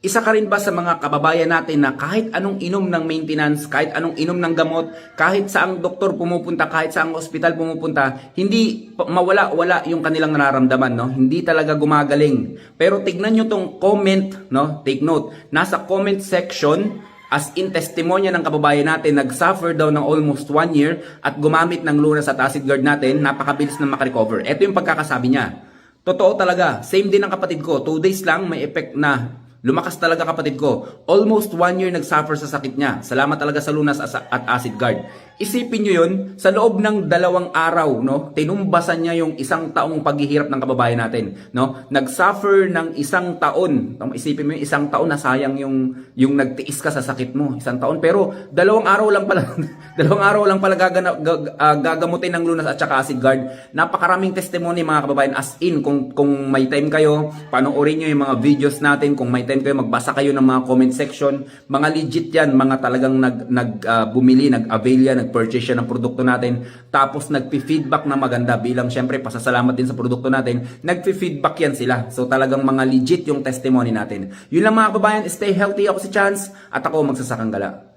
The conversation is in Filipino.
Isa ka rin ba sa mga kababayan natin na kahit anong inom ng maintenance, kahit anong inom ng gamot, kahit saang doktor pumupunta, kahit saang ospital pumupunta, hindi mawala-wala yung kanilang nararamdaman, no? Hindi talaga gumagaling. Pero tignan nyo tong comment, no? Take note. Nasa comment section, as in testimonya ng kababayan natin, nag-suffer daw ng almost 1 year at gumamit ng Lunas at Acid Guard natin, napakabilis na makarecover. Ito yung pagkakasabi niya. Totoo talaga. Same din ang kapatid ko. 2 days lang may effect na. Lumakas talaga kapatid ko. Almost 1 year nag-suffer sa sakit niya. Salamat talaga sa Lunas at Acid Guard. Isipin nyo yun, sa loob ng 2 araw, no, tinumbasan niya yung 1 taong paghihirap ng kababayan natin. No? Nag-suffer ng 1 taon. Isipin mo yung 1 taon na sayang yung nagtiis ka sa sakit mo. 1 taon. Pero 2 araw lang pala, 2 araw lang pala gagamutin ng Lunas at saka Acid Guard. Napakaraming testimony mga kababayan. As in, kung may time kayo, panoorin nyo yung mga videos natin. Kung may time kayo, magbasa kayo ng mga comment section. Mga legit yan, mga talagang bumili, nag-avail yan, nag-purchase siya ng produkto natin, tapos nagpi-feedback na maganda bilang syempre pasasalamat din sa produkto natin, nagpi-feedback yan sila. So talagang mga legit yung testimony natin. Yun lang mga kababayan, stay healthy. Ako si Chance at ako magsasakang gala.